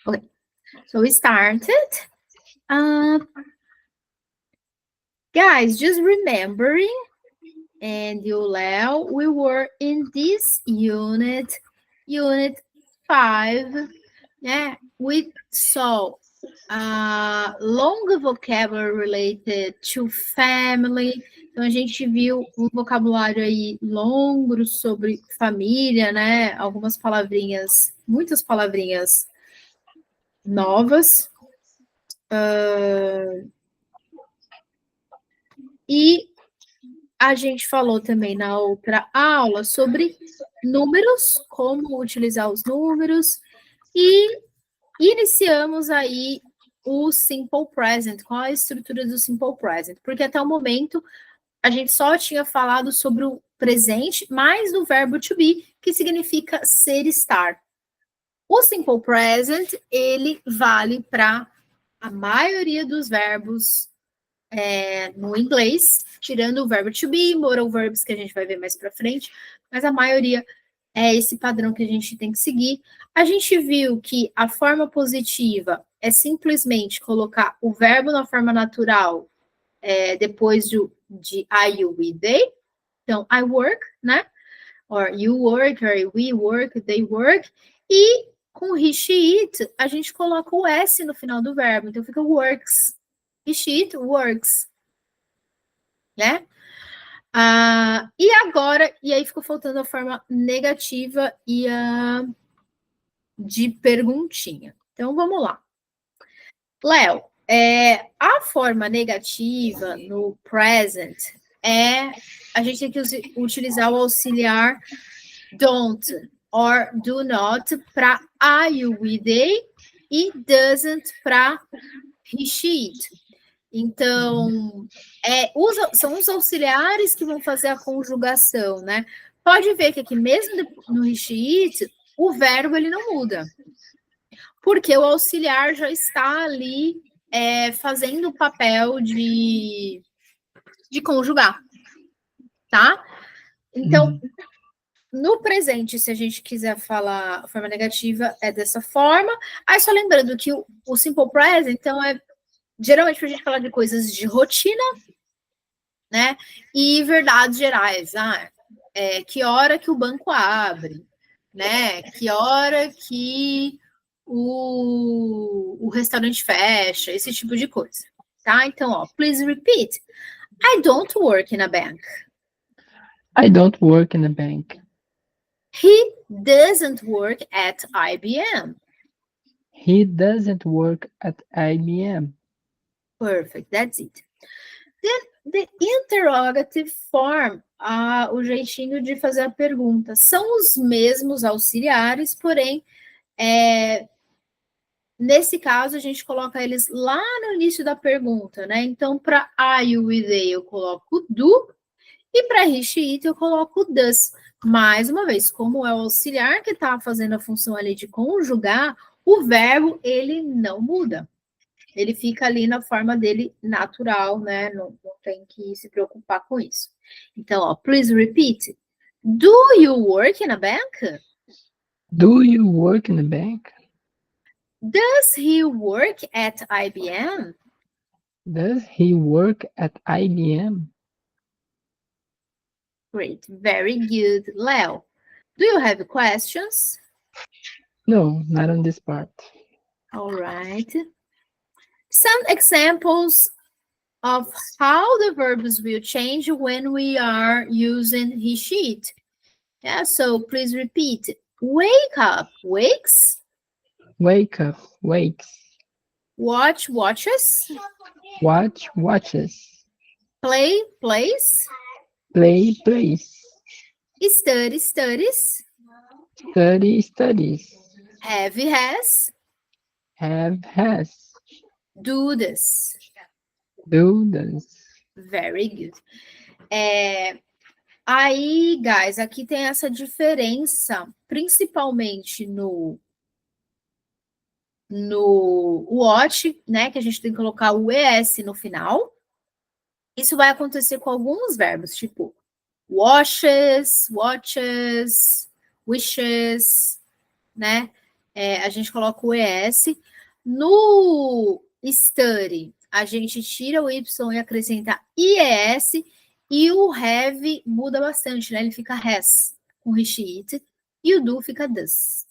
Okay, so we started. Guys, just remembering, and you, Leo, we were in this unit 5, yeah, we saw long vocabulary related to family. Então, a gente viu um vocabulário aí longo sobre família, né? Algumas palavrinhas, muitas palavrinhas novas. E a gente falou também na outra aula sobre números, como utilizar os números, e iniciamos aí o Simple Present. Qual é a estrutura do Simple Present? Porque até o momento a gente só tinha falado sobre o presente, mais do verbo to be, que significa ser, estar. O Simple Present, ele vale para a maioria dos verbos no inglês, tirando o verbo to be, moral verbs, que a gente vai ver mais para frente, mas a maioria é esse padrão que a gente tem que seguir. A gente viu que a forma positiva é simplesmente colocar o verbo na forma natural depois de I, you, we, they. Então, I work, né? Or you work, or we work, they work. E com he, she, it, a gente coloca o S no final do verbo. Então, fica works. He, she, it, works. Né? E agora, e aí ficou faltando a forma negativa e a de perguntinha. Então, vamos lá. Léo, a forma negativa no present a gente tem que utilizar o auxiliar don't or do not para I, you, we, they e doesn't para he, she, it. Então, são os auxiliares que vão fazer a conjugação, né? Pode ver que aqui mesmo no he, she, it, o verbo ele não muda. Porque o auxiliar já está ali fazendo o papel de conjugar, tá? Então, no presente, se a gente quiser falar a forma negativa, é dessa forma. Aí, só lembrando que o simple present, então, geralmente para a gente falar de coisas de rotina, né? E verdades gerais. Que hora que o banco abre, né? Que hora que o restaurante fecha, esse tipo de coisa, tá? Então, ó, please repeat. I don't work in a bank. I don't work in a bank. He doesn't work at IBM. He doesn't work at IBM. Perfect, that's it. Then the interrogative form, o jeitinho de fazer a pergunta, são os mesmos auxiliares, porém, nesse caso, a gente coloca eles lá no início da pergunta, né? Então, para I, you, we, they, eu coloco do, e para he, she, it, eu coloco does. Mais uma vez, como é o auxiliar que está fazendo a função ali de conjugar, o verbo, ele não muda. Ele fica ali na forma dele natural, né? Não tem que se preocupar com isso. Então, ó, please repeat. Do you work in a bank? Do you work in a bank? Does he work at IBM? Does he work at IBM? Great, very good. Leo, do you have questions? No, not on this part. All right. Some examples of how the verbs will change when we are using he, she, it. Yeah, so please repeat. Wake up, wakes. Wake up, wakes. Watch, watches. Watch, watches. Play, plays. Play, plays. Study, studies. Study, studies. Have, has. Have, has. Do this. Do, does. Very good. Aí, guys, aqui tem essa diferença, principalmente no watch, né, que a gente tem que colocar o ES no final. Isso vai acontecer com alguns verbos, tipo washes, watches, wishes, né? a gente coloca o ES. No study, a gente tira o Y e acrescenta IES, e o have muda bastante, né? Ele fica has, com it, e o do fica does.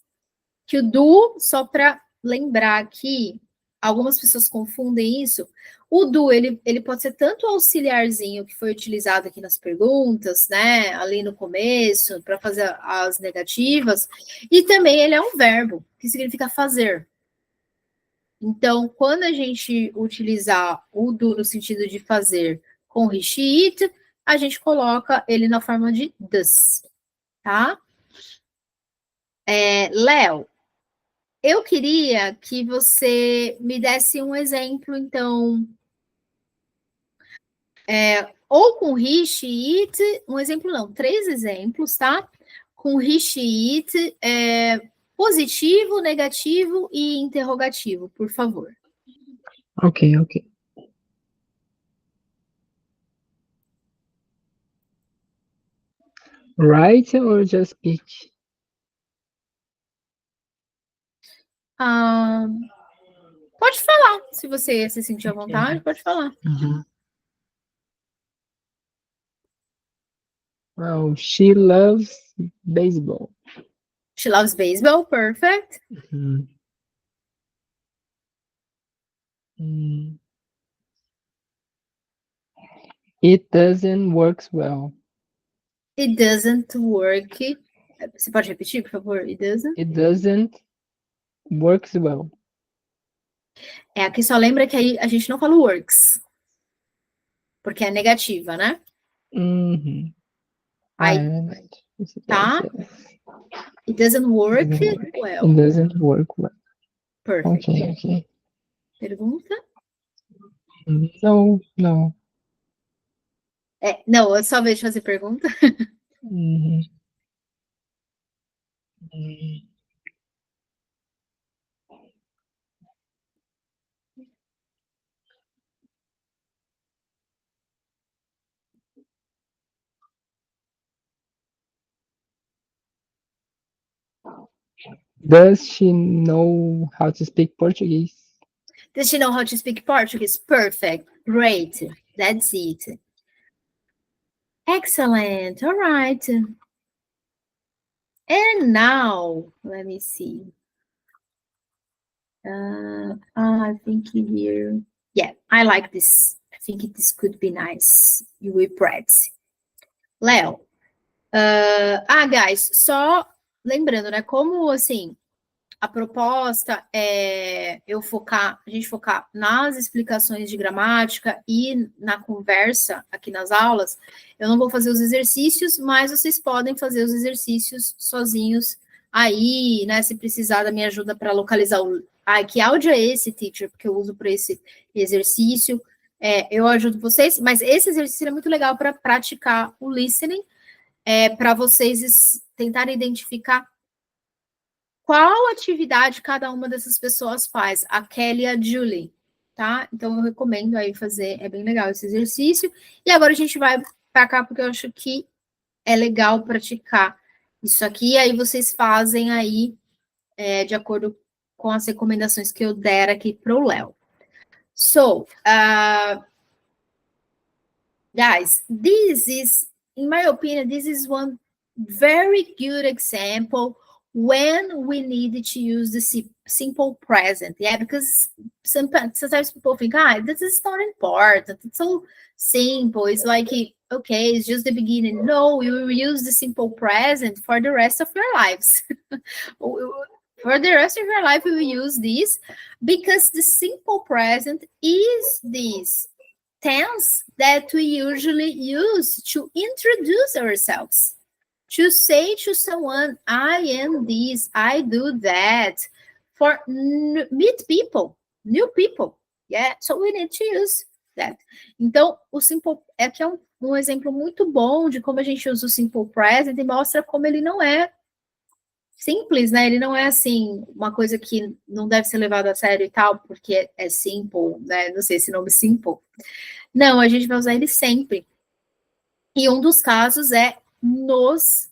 Que o do, só para lembrar aqui, algumas pessoas confundem isso. O do, ele pode ser tanto o auxiliarzinho que foi utilizado aqui nas perguntas, né? Ali no começo, para fazer as negativas, e também ele é um verbo, que significa fazer. Então, quando a gente utilizar o do no sentido de fazer com it, a gente coloca ele na forma de does, tá? Léo, eu queria que você me desse um exemplo, então, ou com Rich It, um exemplo não, 3 exemplos, tá? Com Rich It, positivo, negativo e interrogativo, por favor. Ok, ok. Write or just speak? Pode falar, se você se sentir à vontade, pode falar. Well, she loves baseball. She loves baseball, perfect. It doesn't work well. It doesn't work. Você pode repetir, por favor? It doesn't work well. Aqui só lembra que aí a gente não fala works. Porque é negativa, né? Aí, tá? It doesn't work well. It doesn't work well. Perfect. Ok. Pergunta? Não. Não, eu só vejo fazer pergunta. Does she know how to speak Portuguese? Does she know how to speak Portuguese? Perfect. Great. That's it. Excellent. All right. And now, let me see. I think here. Yeah, I like this. I think this could be nice. You will practice. Léo. Guys, só lembrando, né? Como assim, a proposta é a gente focar nas explicações de gramática e na conversa aqui nas aulas, eu não vou fazer os exercícios, mas vocês podem fazer os exercícios sozinhos aí, né? Se precisar da minha ajuda para localizar que áudio é esse, teacher? Porque eu uso para esse exercício. Eu ajudo vocês, mas esse exercício é muito legal para praticar o listening, para vocês tentarem identificar qual atividade cada uma dessas pessoas faz, a Kelly e a Julie, tá? Então, eu recomendo aí fazer, é bem legal esse exercício. E agora a gente vai para cá, porque eu acho que é legal praticar isso aqui, aí vocês fazem aí, de acordo com as recomendações que eu der aqui para o Léo. So, guys, this is, in my opinion, this is one very good example when we need to use the simple present. Yeah, because sometimes people think, this is not important. It's so simple. It's like, okay, it's just the beginning. No, you will use the simple present for the rest of your lives. For the rest of your life, we will use this because the simple present is this tense that we usually use to introduce ourselves, to say to someone, I am this, I do that, for meet people, new people. Yeah, so we need to use that. Então, o simple aqui é um exemplo muito bom de como a gente usa o simple present e mostra como ele não é simples, né? Ele não é assim, uma coisa que não deve ser levada a sério e tal, porque é simple, né? Não sei esse nome simple. Não, a gente vai usar ele sempre. E um dos casos é nos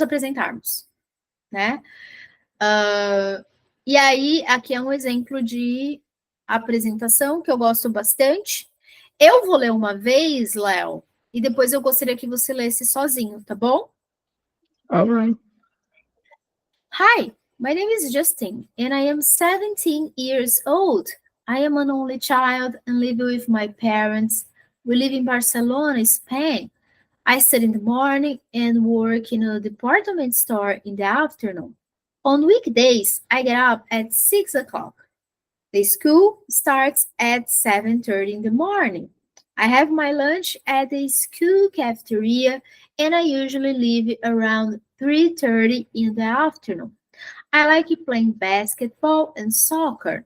apresentarmos, né? E aí, aqui é um exemplo de apresentação que eu gosto bastante. Eu vou ler uma vez, Léo, e depois eu gostaria que você lesse sozinho, tá bom? All right. Hi, my name is Justin, and I am 17 years old. I am an only child and live with my parents. We live in Barcelona, Spain. I study in the morning and work in a department store in the afternoon. On weekdays, I get up at 6 o'clock. The school starts at 7:30 in the morning. I have my lunch at the school cafeteria and I usually leave around 3:30 in the afternoon. I like playing basketball and soccer.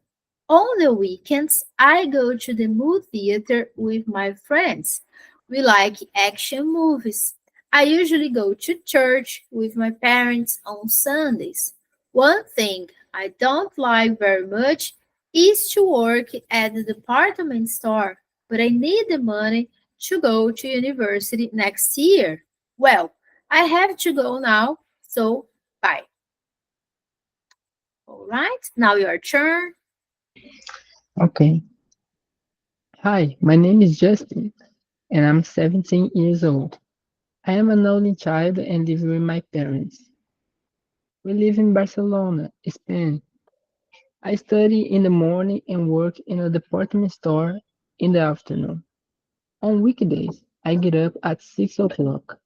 On the weekends, I go to the movie theater with my friends. We like action movies. I usually go to church with my parents on Sundays. One thing I don't like very much is to work at the department store, but I need the money to go to university next year. Well, I have to go now, so bye. All right, now your turn. Okay. Hi, my name is Justin, and I'm 17 years old. I am an only child and live with my parents. We live in Barcelona, Spain. I study in the morning and work in a department store in the afternoon. On weekdays, I get up at 6 o'clock.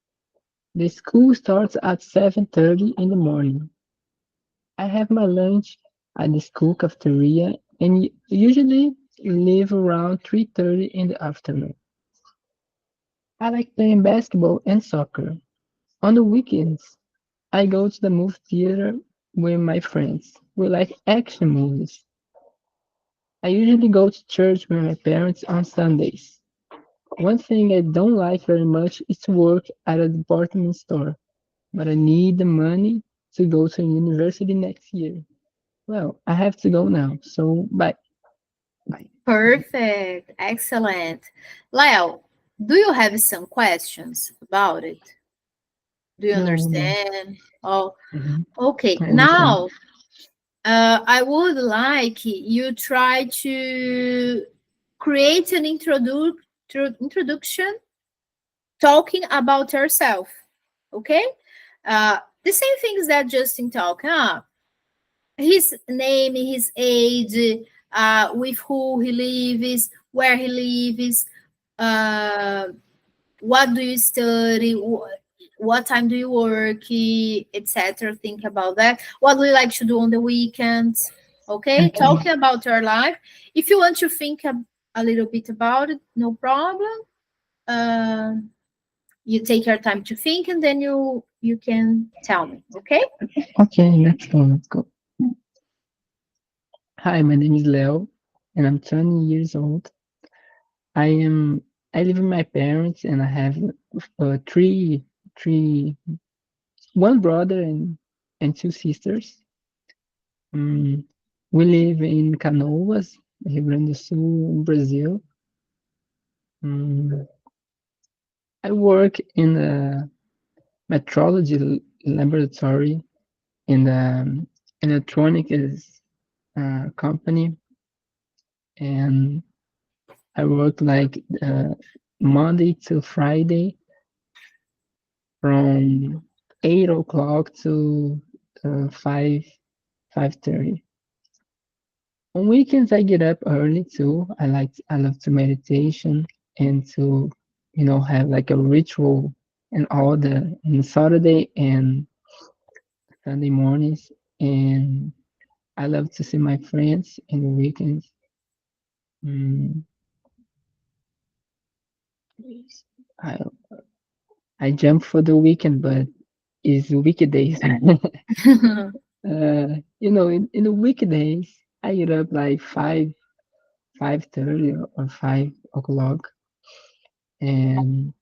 The school starts at 7:30 in the morning. I have my lunch at the school cafeteria and usually leave around 3:30 in the afternoon. I like playing basketball and soccer. On the weekends, I go to the movie theater with my friends. We like action movies. I usually go to church with my parents on Sundays. One thing I don't like very much is to work at a department store, but I need the money to go to university next year. Well, I have to go now, so bye. Bye. Perfect. Excellent. Leo, do you have some questions about it? Do you No, no. understand? Oh, Mhm. okay. I understand. Now, I would like you try to create an introduction talking about yourself. Okay? The same things that Justin talked. His name, his age, with who he lives, where he lives, uh, what do you study, what time do you work, etc. Think about that. What do you like to do on the weekends? Okay, Okay. talking about your life. If you want to think a little bit about it, no problem. Uh, you take your time to think, and then you can tell me. Okay. Okay, let's go. Let's go. Hi, my name is Leo, and I'm 20 years old. I am. I live with my parents, and I have three, one brother and two sisters. Um, we live in Canoas, Rio Grande do Sul, Brazil. Um, I work in the metrology laboratory in the electronics company, and I work like Monday to Friday from 8 o'clock to 5:30. On weekends I get up early too. I love to meditation and to have like a ritual and all the on Saturday and Sunday mornings, and I love to see my friends in the weekends. Mm, I I jump for the weekend, but it's weekdays. In the weekdays, I get up like 5:30 or 5 o'clock, and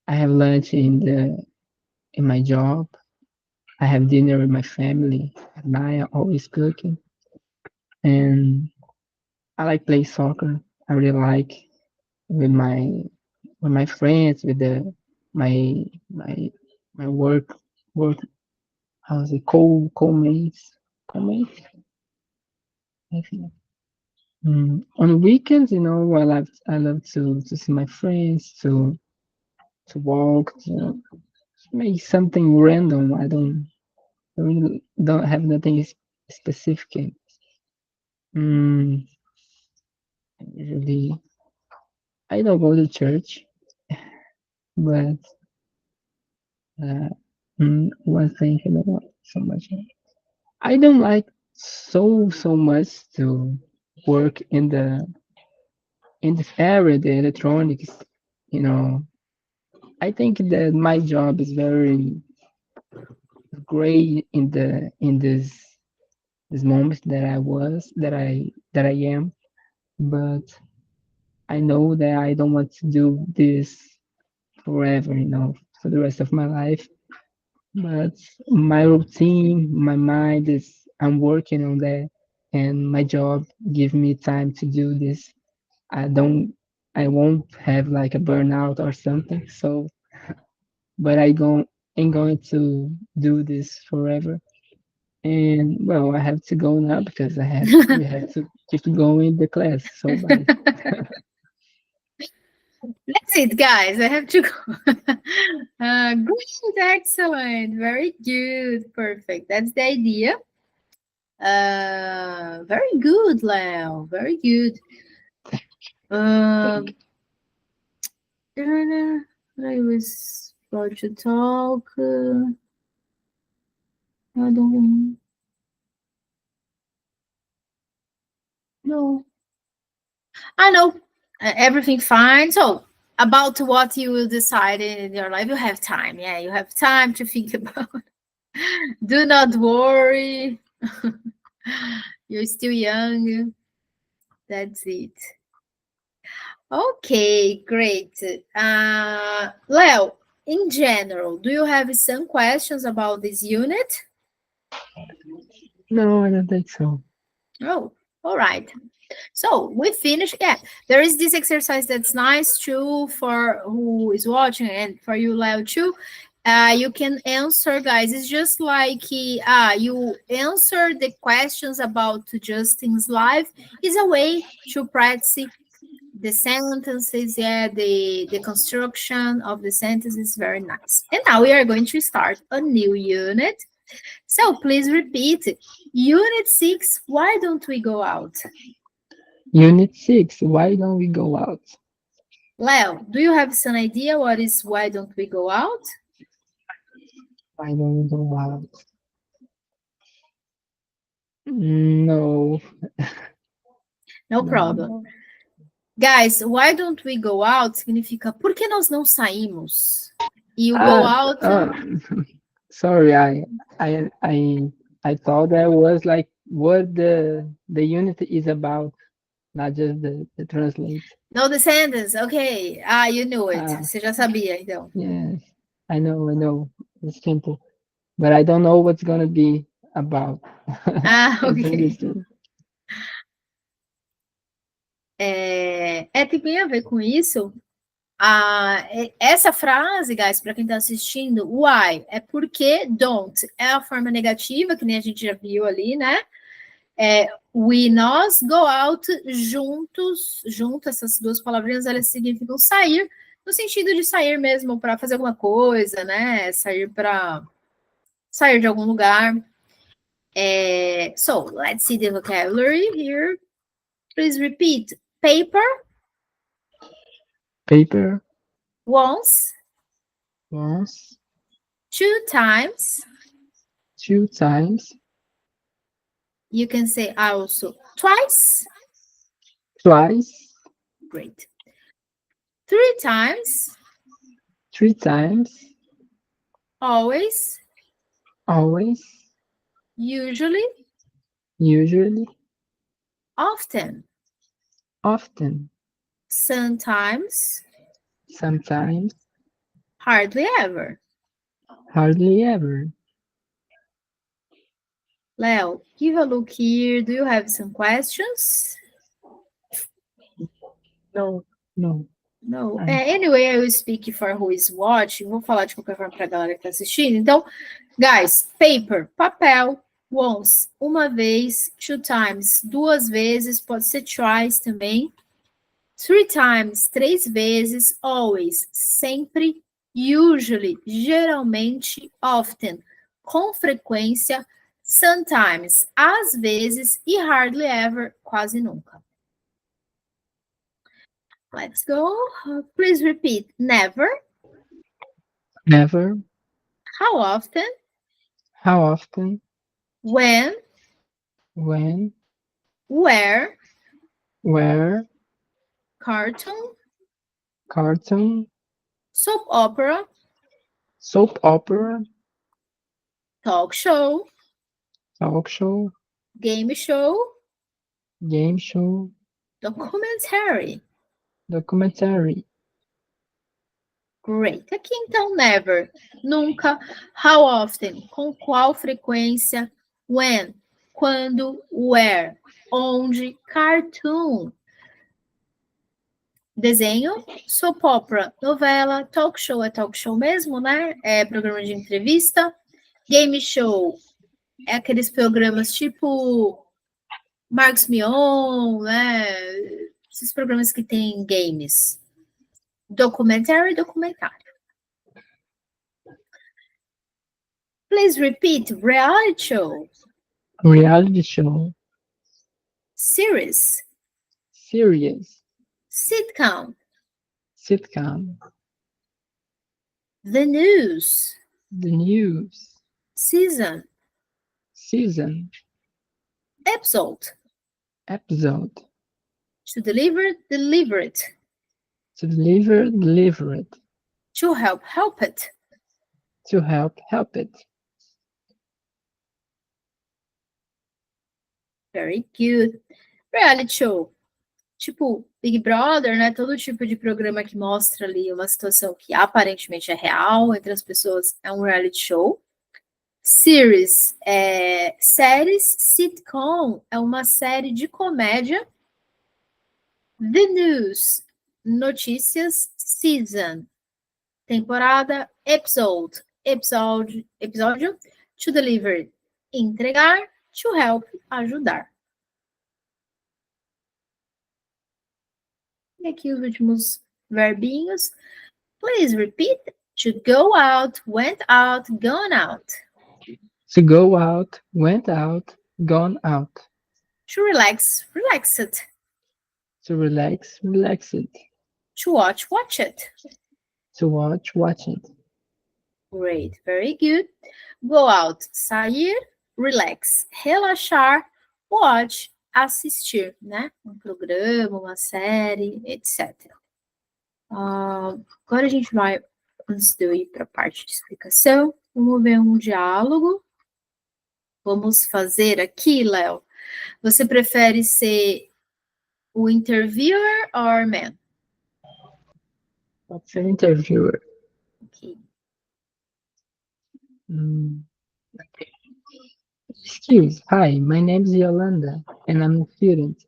I have lunch in my job. I have dinner with my family. Maya always cooking, and I like play soccer. I really like with my friends, with the my my my work how's it, co-mates, co-mates? I think. On weekends, I love to see my friends, to walk, to make something random. I really don't have nothing specific. Mm, usually, I don't go to church, but uh, one thing I don't like so much. I don't like so much to work in this area, the electronics. You know, I think that my job is very great in this moment that I am, but I know that I don't want to do this forever, for the rest of my life. But my routine, my mind is I'm working on that, and my job give me time to do this. I don't I won't have like a burnout or something. So, but ain't going to do this forever. And well, I have to go now because we have to keep going the class. So bye. That's it, guys. I have to go. Good, excellent, very good, perfect. That's the idea. Very good, Leo. Very good. I was about to talk. I don't know. I know everything fine. So about what you will decide in your life, you have time. Yeah, you have time to think about. Do not worry. You're still young. That's it. Okay, great. Leo, in general, do you have some questions about this unit? No, I don't think so. Oh, all right. So we finished. Yeah, there is this exercise that's nice too for who is watching and for you, Leo, too. You can answer, guys. It's just like you answer the questions about Justin's life. Is a way to practice the sentences. Yeah, the construction of the sentences is very nice. And now we are going to start a new unit. So please repeat. Unit 6, why don't we go out? Unit 6, why don't we go out? Leo, do you have some idea what is why don't we go out? Why don't we go out? No. No problem. Guys, why don't we go out significa por que nós não saímos? E o go out... Sorry, I thought that was like what the unit is about, not just the translate. No, the sentence. Okay. You knew it. Você já sabia, então. Yes, I know. It's simple. But I don't know what's gonna be about. Ok. Tem a ver com isso. Essa frase, guys, para quem está assistindo, why é porque, don't é a forma negativa, que nem a gente já viu ali, né? Nós, go out, juntos, essas duas palavrinhas, elas significam sair, no sentido de sair mesmo para fazer alguma coisa, né? Sair de algum lugar. So, let's see the vocabulary here. Please repeat. Paper. Paper. Once. 2 times. 2 times. You can say also twice. Twice. Great. 3 times. 3 times. Always. Always. Usually. Usually. Often. Often. Sometimes. Sometimes. Hardly ever. Hardly ever. Leo, give a look here. Do you have some questions? No. Anyway, I will speak for who is watching. Vou falar de qualquer forma para a galera que está assistindo. Então, Guys, paper, papel, once, uma vez, two times, duas vezes, pode ser twice também. Three times, três vezes, always, sempre, usually, geralmente, often, com frequência, sometimes, às vezes e hardly ever, quase nunca. Let's go. Please repeat. Never. Never. How often? How often? When? When? Where? Where? Cartoon? Cartoon? Soap opera? Soap opera? Talk show? Talk show? Game show? Game show? Documentary? Documentary? Great. Aqui então, never. Nunca. How often? Com qual frequência? When? Quando? Where? Onde? Cartoon? Desenho? Soap opera? Novela? Talk show é talk show mesmo, né? É programa de entrevista. Game show é aqueles programas tipo Marcos Mion, né? Esses programas que tem games. Documentary, documentário. Please repeat. Reality show. Reality show? Series. Series? Sitcom. Sitcom? The news. The news? Season. Season? Episode. Episode? To deliver, deliver it. To deliver, deliver it. To help, help it. To help, help it. Very good. Reality show. Tipo, Big Brother, né? Todo tipo de programa que mostra ali uma situação que aparentemente é real entre as pessoas é um reality show. Series é séries. Sitcom é uma série de comédia. The News, notícias. Season, temporada. Episode, episódio. To deliver, entregar. To help, ajudar. E aqui os últimos verbinhos. Please repeat. To go out, went out, gone out. To go out, went out, gone out. To relax, relaxed. To relax, relaxed. To watch, watch it. To watch, watch it. Great, very good. Go out, sair. Relax, relaxar. Watch, assistir, né? Um programa, uma série, etc. Agora a gente vai, antes de eu ir para a parte de explicação, vamos ver um diálogo. Vamos fazer aqui, Léo. Você prefere ser o interviewer or man? What's an interviewer? Okay. Okay. Excuse, hi, my name is Yolanda, and I'm a student.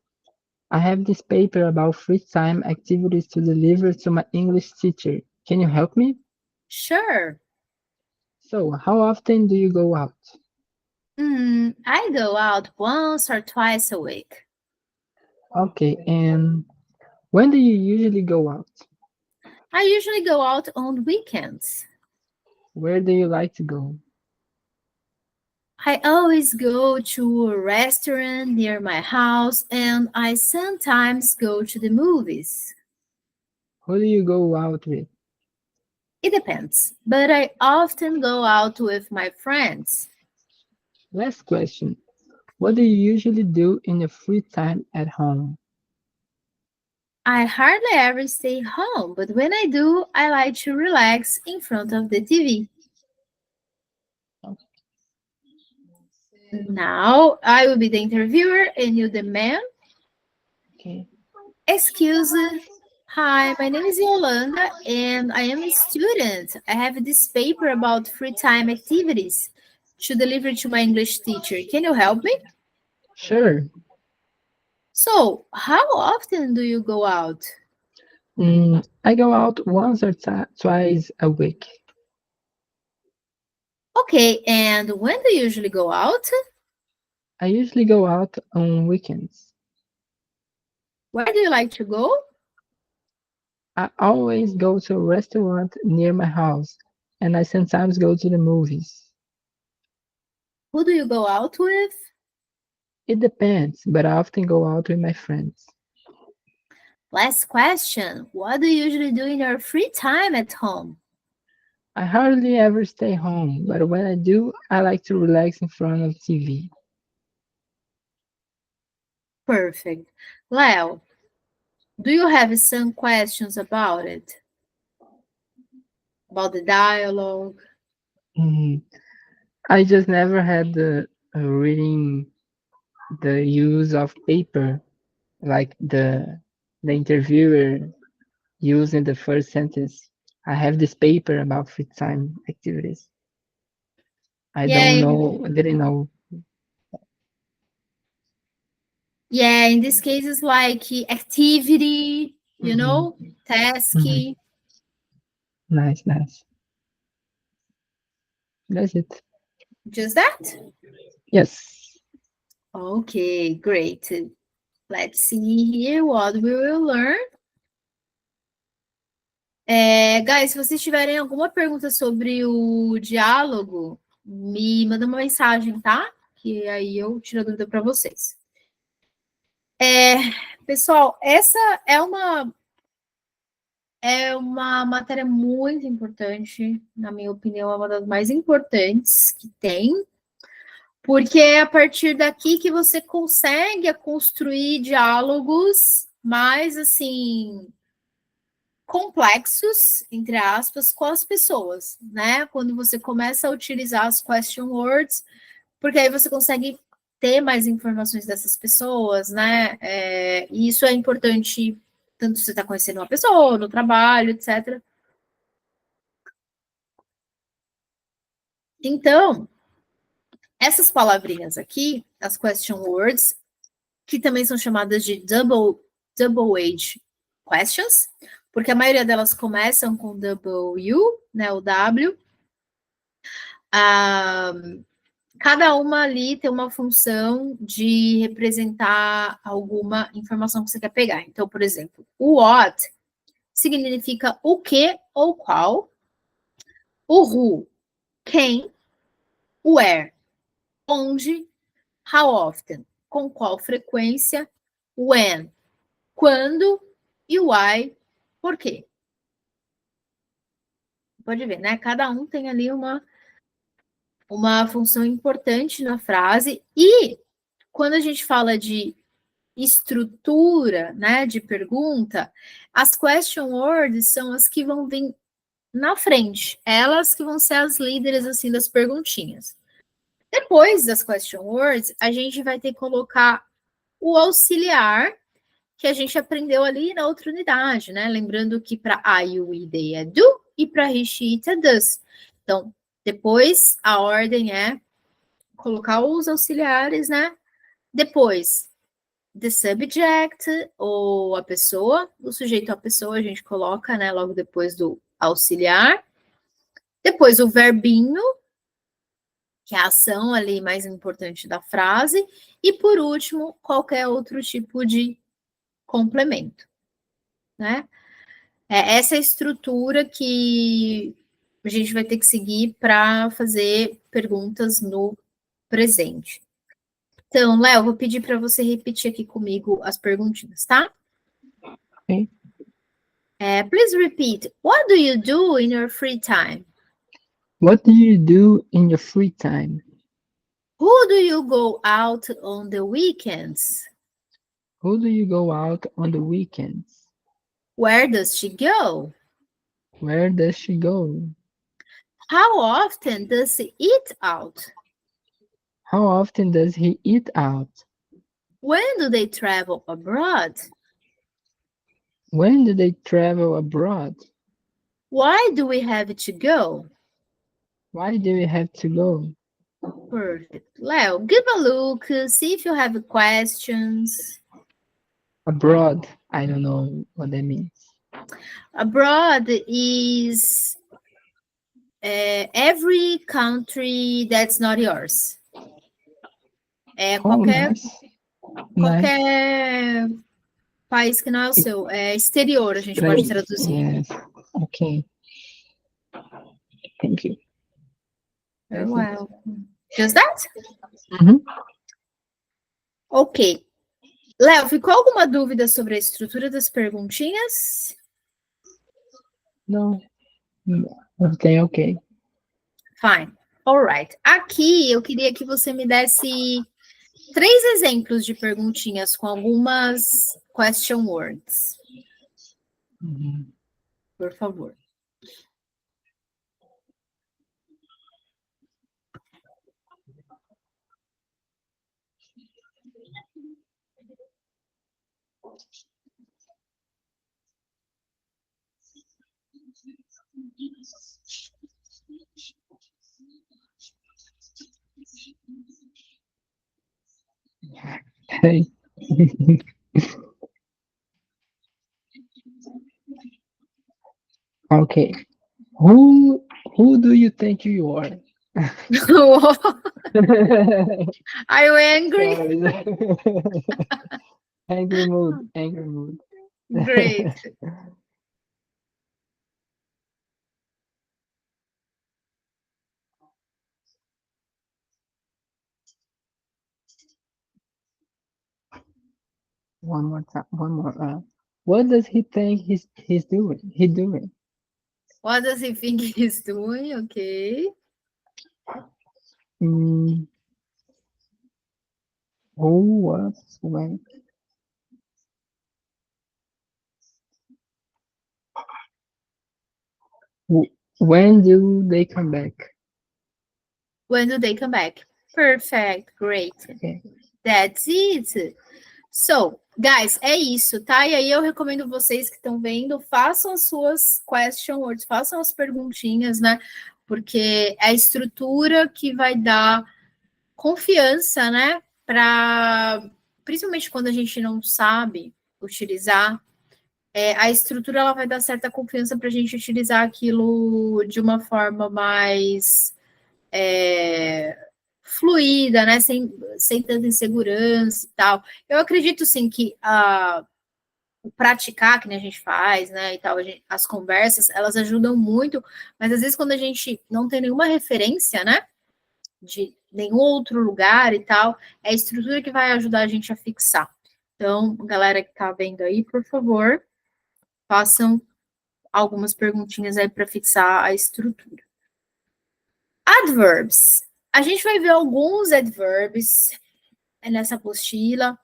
I have this paper about free time activities to deliver to my English teacher. Can you help me? Sure. So, how often do you go out? I go out once or twice a week. Okay, and when do you usually go out? I usually go out on weekends. Where do you like to go? I always go to a restaurant near my house, and I sometimes go to the movies. Who do you go out with? It depends, but I often go out with my friends. Last question. What do you usually do in your free time at home? I hardly ever stay home, but when I do, I like to relax in front of the TV. Now, I will be the interviewer and you the man. Okay. Excuse me. Hi, my name is Yolanda and I am a student. I have this paper about free time activities to deliver to my English teacher. Can you help me? Sure. So, how often do you go out? I go out once or twice a week. Okay, and when do you usually go out? I usually go out on weekends. Where do you like to go? I always go to a restaurant near my house, and I sometimes go to the movies. Who do you go out with? It depends, but I often go out with my friends. Last question. What do you usually do in your free time at home? I hardly ever stay home, but when I do, I like to relax in front of TV. Perfect. Leo, do you have some questions about it? About the dialogue? Mhm. I just never had the reading the use of paper, like the interviewer used in the first sentence. I have this paper about free time activities. I don't Yeah, know. I didn't know. yeah, in this case, it's like activity, Mhm. task. Mhm. Nice, nice. That's it. Just that? Yes. Okay, great. Let's see here what we will learn. Guys, se vocês tiverem alguma pergunta sobre o diálogo, me manda uma mensagem, tá? Que aí eu tiro a dúvida para vocês. Pessoal, essa é uma matéria muito importante, na minha opinião, é uma das mais importantes que tem, porque é a partir daqui que você consegue construir diálogos mais, assim, complexos, entre aspas, com as pessoas, né? Quando você começa a utilizar as question words, porque aí você consegue ter mais informações dessas pessoas, né? E isso é importante, tanto se você está conhecendo uma pessoa, no trabalho, etc. Então, essas palavrinhas aqui, as question words, que também são chamadas de double age questions, porque a maioria delas começam com W, né, o W. Cada uma ali tem uma função de representar alguma informação que você quer pegar. Então, por exemplo, o what significa o que ou qual, o who, quem, where, onde, how often, com qual frequência, when, quando e why, por quê. Pode ver, né? Cada um tem ali uma função importante na frase. E quando a gente fala de estrutura, né, de pergunta, as question words são as que vão vir na frente, elas que vão ser as líderes assim das perguntinhas. Depois das question words, a gente vai ter que colocar o auxiliar que a gente aprendeu ali na outra unidade, né? Lembrando que para I, o I, they é do e para he, she, it é does. Então, depois a ordem é colocar os auxiliares, né? Depois, the subject, ou a pessoa, o sujeito a pessoa a gente coloca, né, logo depois do auxiliar. Depois o verbinho, que é a ação ali mais importante da frase. E por último, qualquer outro tipo de complemento, né? Essa é a estrutura que a gente vai ter que seguir para fazer perguntas no presente. Então, Léo, vou pedir para você repetir aqui comigo as perguntinhas, tá? Okay. Please repeat. What do you do in your free time? What do you do in your free time? Who do you go out on the weekends? Who do you go out on the weekends? Where does she go? Where does she go? How often does he eat out? How often does he eat out? When do they travel abroad? When do they travel abroad? Why do we have to go? Why do we have to go? Perfect. Leo, give a look, see if you have questions. Abroad. I don't know what that means. Abroad is every country that's not yours. Qualquer país que não é o seu. Exterior, a gente pode traduzir. Yes. Okay. Thank you. You're welcome. Just that? Ok. Léo, ficou alguma dúvida sobre a estrutura das perguntinhas? Não. Okay, ok. Fine. Alright. Aqui eu queria que você me desse 3 exemplos de perguntinhas com algumas question words. Por favor. Hey. Okay. Who do you think you are? Are you angry? Angry mood. Great. One more time. What does he think he's doing? What does he think he's doing? Okay. Who, what, when? When do they come back? When do they come back? Perfect. Great. Okay. That's it. So, guys, é isso, tá? E aí eu recomendo vocês que estão vendo, façam as suas question words, façam as perguntinhas, né? Porque é a estrutura que vai dar confiança, né? Principalmente quando a gente não sabe utilizar, a estrutura ela vai dar certa confiança para a gente utilizar aquilo de uma forma mais fluida, né? Sem tanta insegurança e tal. Eu acredito sim que o praticar que a gente faz, né? E tal, as conversas, elas ajudam muito, mas às vezes quando a gente não tem nenhuma referência, né? De nenhum outro lugar e tal, é a estrutura que vai ajudar a gente a fixar. Então, galera que tá vendo aí, por favor, façam algumas perguntinhas aí para fixar a estrutura. Adverbs. A gente vai ver alguns adverbs nessa apostila.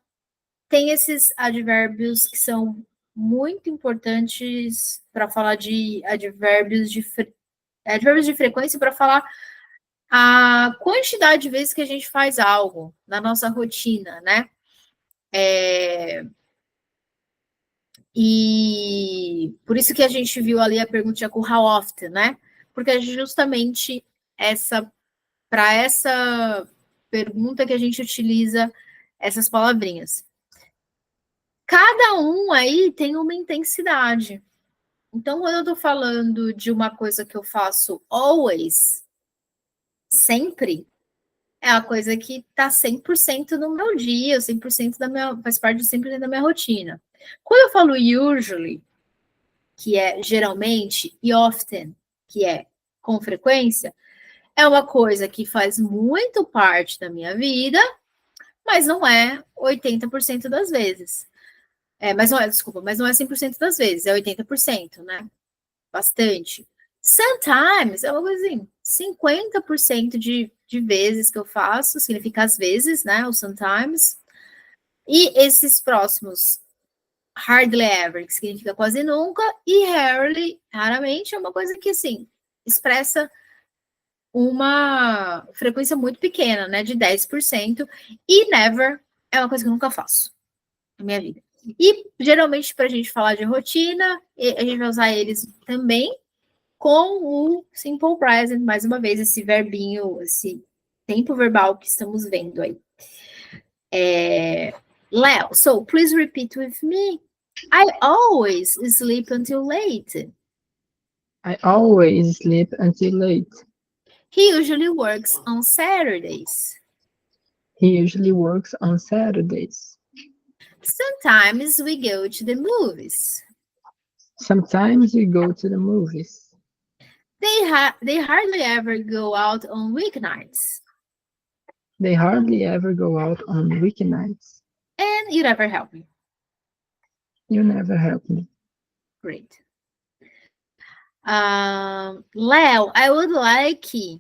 Tem esses advérbios que são muito importantes para falar de advérbios de frequência, para falar a quantidade de vezes que a gente faz algo na nossa rotina, né? E por isso que a gente viu ali a pergunta com how often, né? Porque é justamente para essa pergunta que a gente utiliza essas palavrinhas. Cada um aí tem uma intensidade. Então, quando eu estou falando de uma coisa que eu faço always, sempre, é a coisa que está 100% no meu dia, 100% faz parte de 100% da minha rotina. Quando eu falo usually, que é geralmente, e often, que é com frequência, é uma coisa que faz muito parte da minha vida, mas não é 80% das vezes. Mas não é 100% das vezes, é 80%, né? Bastante. Sometimes é uma coisa assim, 50% de vezes que eu faço, significa às vezes, né? O sometimes. E esses próximos, hardly ever, que significa quase nunca, e rarely, raramente, é uma coisa que, assim, expressa uma frequência muito pequena, né? De 10%. E never é uma coisa que eu nunca faço na minha vida. E, geralmente, para a gente falar de rotina, a gente vai usar eles também com o simple present, mais uma vez, esse verbinho, esse tempo verbal que estamos vendo aí. Léo, so please repeat with me. I always sleep until late. I always sleep until late. He usually works on Saturdays. He usually works on Saturdays. Sometimes we go to the movies. Sometimes we go to the movies. They hardly ever go out on weeknights. They hardly ever go out on weeknights. And you never help me. You never help me. Great. Leo, I would like, can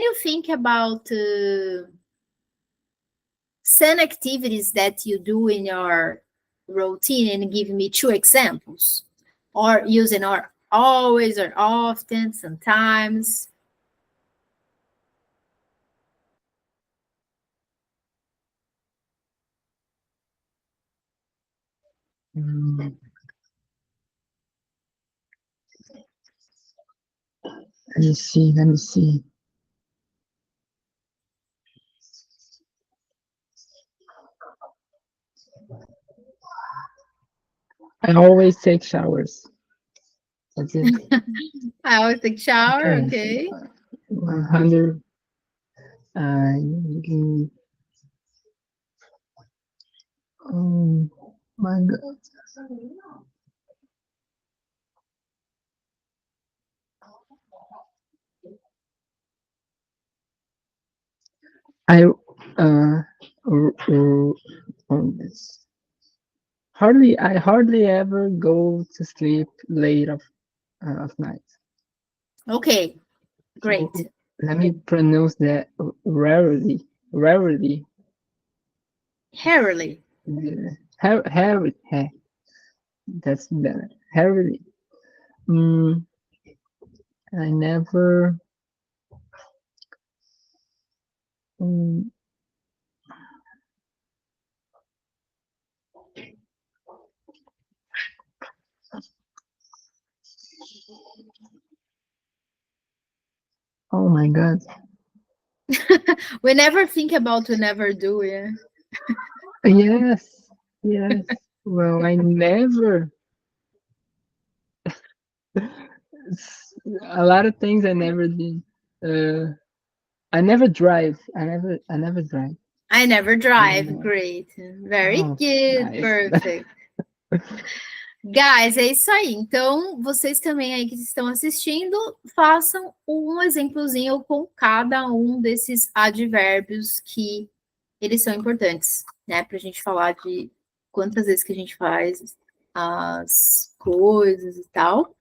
you think about some activities that you do in your routine and give me 2 examples? Or using or always or often, sometimes. Mm, Let me see. Let me see. I always take showers. That's it. I always take shower, Okay. okay. 100. Oh my God. I on this. I hardly ever go to sleep late of night. Okay, great. So let me pronounce that rarely. Rarely. Harley. Harry. That's better. Rarely. Mm, I never. Mm, oh my God. We never think about we never do, yeah. Yes. Yes. Well, I never. A lot of things I never did. Uh, I never drive. I never drive. I never drive. Never. Great. Very Oh, good. nice. Perfect. Guys, é isso aí. Então, vocês também aí que estão assistindo, façam um exemplozinho com cada um desses advérbios que eles são importantes, né? Para a gente falar de quantas vezes que a gente faz as coisas e tal.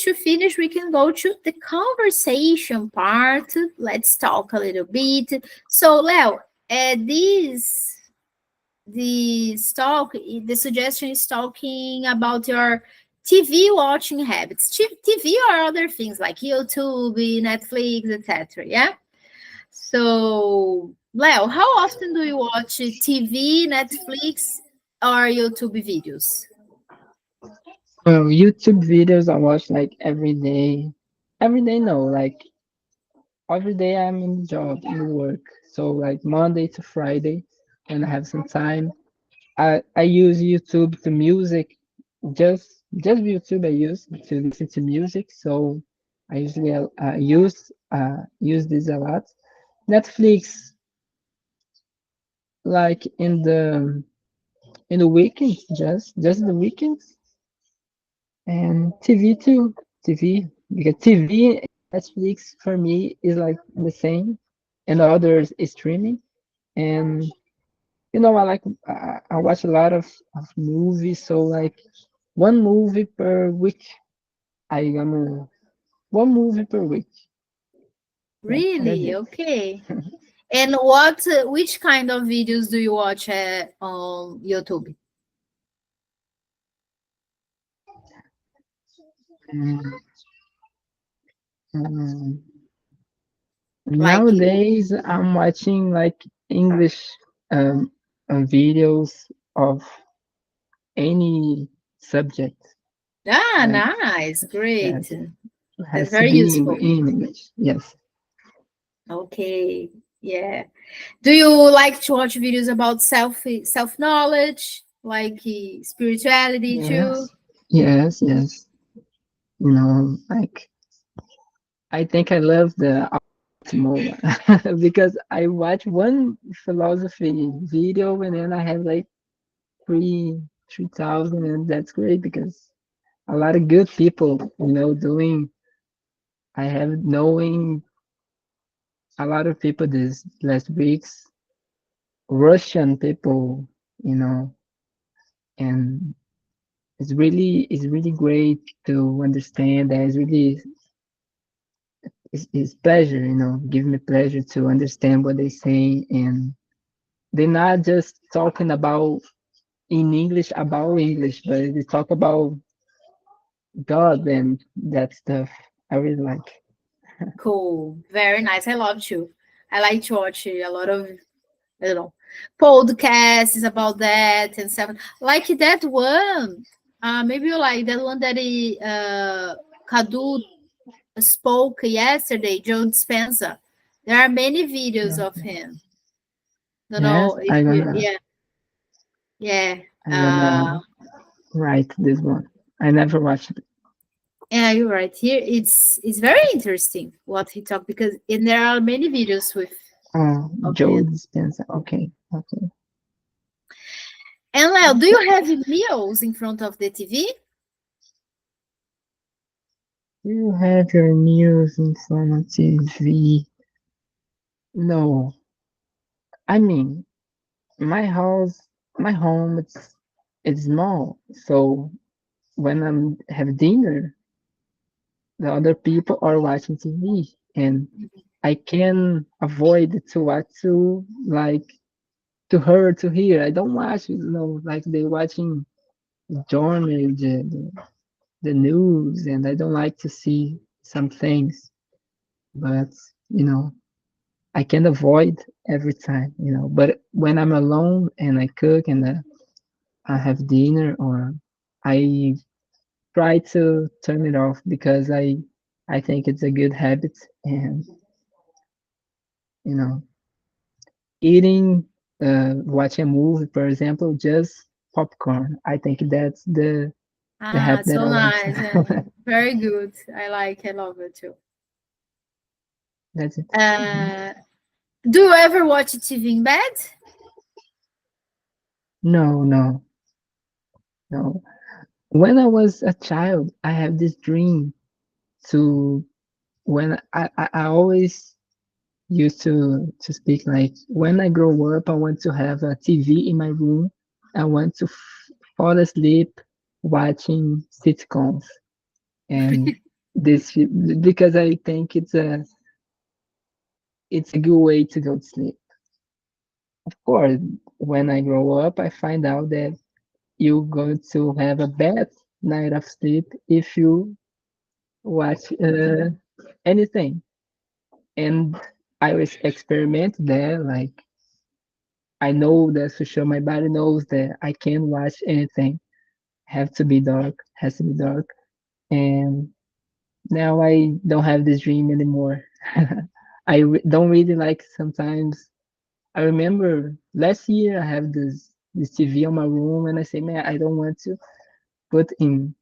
To finish, we can go to the conversation part. Let's talk a little bit. So, Leo, the suggestion is talking about your TV watching habits, TV or other things like YouTube, Netflix, etc. Yeah. So, Leo, how often do you watch TV, Netflix, or YouTube videos? Well, YouTube videos I watch like every day. Every day, no, like every day I'm in the job, in work. So like Monday to Friday, when I have some time, I use YouTube to music. Just YouTube I use to listen to music. So I usually use this a lot. Netflix, like in the weekends, just the weekends, and TV too. TV, because TV, Netflix for me is like the same, and others is streaming. And I watch a lot of movies, so like one movie per week. I gonna one movie per week. That's Really? it. Okay. And which kind of videos do you watch on YouTube? Mm, mm. Like, Nowadays, I'm watching like English um, videos of any subject. Like nice, great. yes, it That's has to very be useful. in English. Yes. Okay, yeah. Do you like to watch videos about self knowledge, like spirituality too? Yes. Yes, yes. Like I think I love the Optimal because I watch one philosophy video and then I have like 3,000, and that's great because a lot of good people, doing. I have knowing a lot of people this last weeks, Russian people, you know, and it's really great to understand that it's pleasure, give me pleasure to understand what they say, and they're not just talking about in English, but they talk about God and that stuff. I really like. Cool. Very nice. I love to. I like to watch a lot of, I don't know, podcasts about that and stuff. Like that one. Maybe you like that one that Kadu spoke yesterday, Joe Dispenza. There are many videos Yeah. of him. Don't Yes, know if you, yeah, yeah. I'm Uh, gonna write this one. I never watched it. yeah, you're right. Here, it's very interesting what he talked because and there are many videos with Oh, of Joe him. Dispenza. Okay, okay. And Leo, do you have meals in front of the TV? You have your news in front of TV. No, I mean my house, my home. It's small, so when I'm have dinner, the other people are watching TV, and I can avoid to watch to like to her to hear. I don't watch, like they watching journal, the news, and I don't like to see some things. But you know, I can avoid every time. But when I'm alone and I cook and I have dinner, or I try to turn it off because I think it's a good habit, and you know eating, watching a movie, for example, just popcorn. I think that's the Ah, habit that so I want nice. to. Very good. I love it too. That's it. Mhm. Uh, do you ever watch TV in bed? No, no, no. When I was a child, I have this dream to when I always used to speak like when I grow up, I want to have a TV in my room. I want to fall asleep watching sitcoms, and this because I think it's a good way to go to sleep. Of course, when I grow up, I find out that you're going to have a bad night of sleep if you watch anything. And I was experiment there, like I know that for sure my body knows that I can't watch anything. Have to be dark, has to be dark. And now I don't have this dream anymore. Don't really like sometimes. I remember last year I have this TV on my room and I say, man, I don't want to put in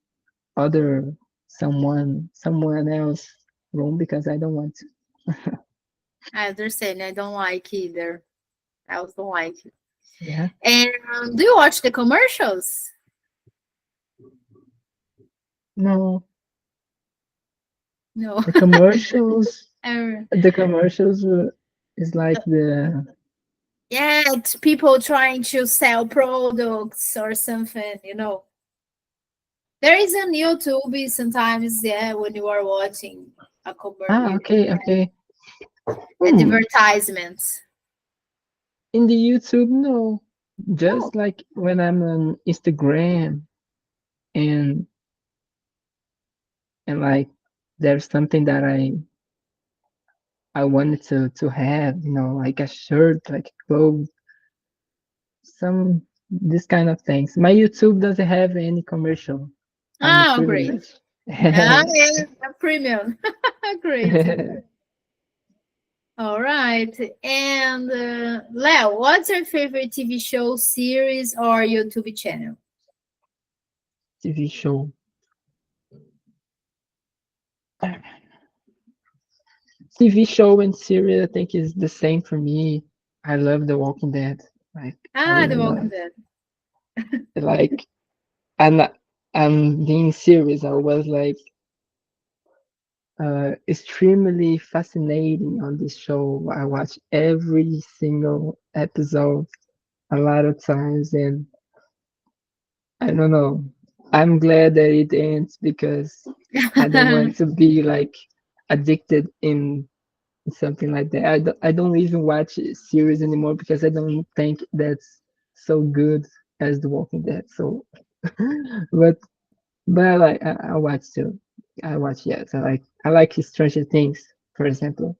other someone else room because I don't want to. I understand. I don't like either. I also don't like it. Yeah. And do you watch the commercials? No, No. the commercials Uh, the commercials is like the yeah, it's people trying to sell products or something. There is on YouTube sometimes, yeah, when you are watching a commercial, okay, okay. Hmm. advertisements. In the YouTube, no. No. Just like when I'm on Instagram and like there's something that I wanted to have, like a shirt, like clothes, some this kind of things. My YouTube doesn't have any commercial. I'm a Oh, great. privilege. Yeah, yeah, a premium. Great. All right. And Leo, what's your favorite TV show, series, or YouTube channel? TV show. TV show and series, I think, is the same for me. I love The Walking Dead. Like, I Ah, really The love. Walking Dead. Like, and being serious, I was like extremely fascinating on this show. I watch every single episode a lot of times, and I don't know. I'm glad that it ends because I don't want to be like addicted in something like that. I don't even watch series anymore because I don't think that's so good as The Walking Dead. So, but I watch too. I watch, yes. I like Stranger Things, for example.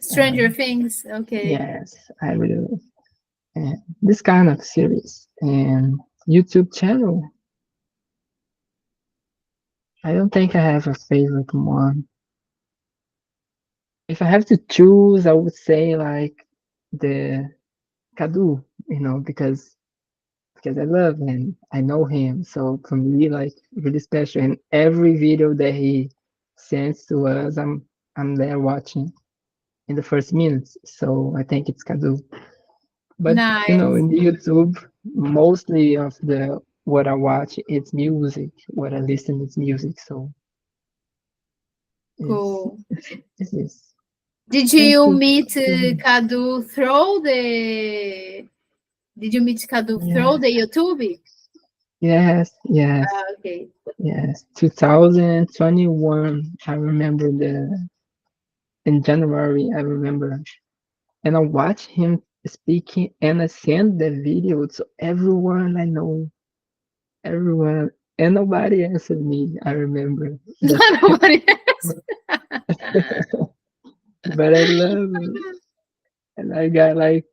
Stranger Things. Okay. Yes, I really this kind of series and YouTube channel. I don't think I have a favorite one. If I have to choose, I would say like the Kadu, because I love him, I know him. So for me, like really special. And every video that he sends to us, I'm there watching in the first minutes. So I think it's Kadu. But Nice. in YouTube, mostly of the what I watch, it's music. What I listen is music. So it's Cool. this is Did thank you you. meet Cadu through the? Did you meet Cadu through Yeah. the YouTube? Yes, yes, Okay. yes. 2021. I remember in January. I remember, and I watched him speaking, and I sent the video to everyone I know, everyone, and nobody answered me. I remember that, Nobody else. but I love it, and I got like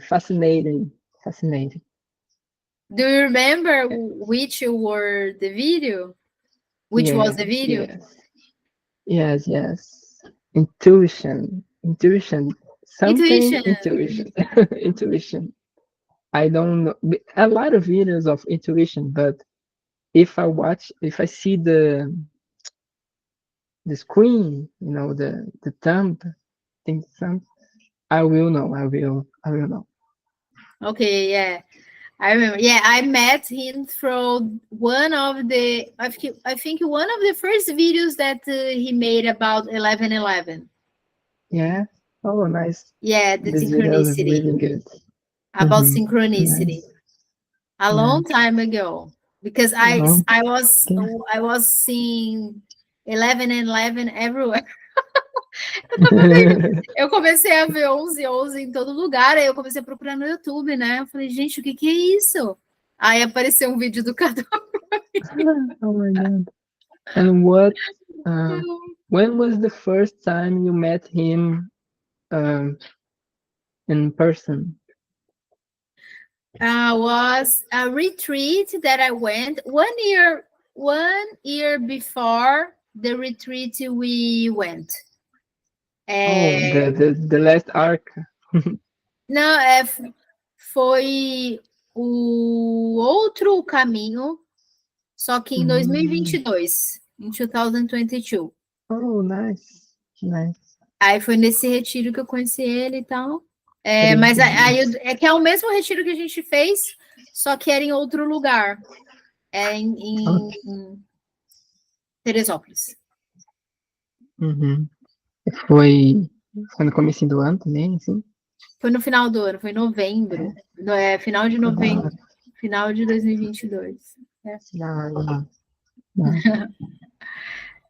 fascinating. Do you remember which were the video? Which was the Yes, video? yes. Intuition, something Intuition. intuition, intuition. I don't know a lot of videos of intuition, but if I see the screen, the thumb, thing, thumb, I will know. I will know. Okay, yeah. I remember. Yeah, I met him through one of the, I think one of the first videos that he made about 11/11. Yeah. Oh, nice. Yeah, the This video is synchronicity. really good. About Nice, synchronicity. A long nice. time ago. Because Long time. I was seeing 11/11 everywhere. Eu comecei a ver 11/11 em todo lugar, aí eu comecei a procurar no YouTube, né? Eu falei, gente, o que é isso? Aí apareceu um vídeo do Cadu. Oh my God. And when was the first time you met him in person? Was a retreat that I went 1 year before the retreat we went. Oh, the last arc. Não, foi o outro caminho, só que em 2022, em 2022. Oh, nice. Aí foi nesse retiro que eu conheci ele e tal. Pretty Mas aí nice. é que é o mesmo retiro que a gente fez, só que era em outro lugar. É em Teresópolis. Uhum. Foi no começo do ano também, assim? Foi no final do ano, foi em novembro. Final de novembro. Final de 2022. Não.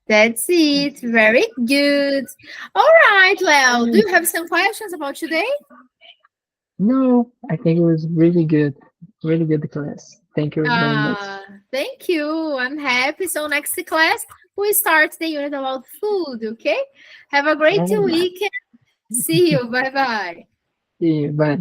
That's it. Very good. All right, Leo. Do you have some questions about today? No, I think it was really good. Really good class. Thank you very much. Thank you. I'm happy. So next class, we start the unit about food, okay? Have a great weekend. See you. Bye-bye. See you. Bye.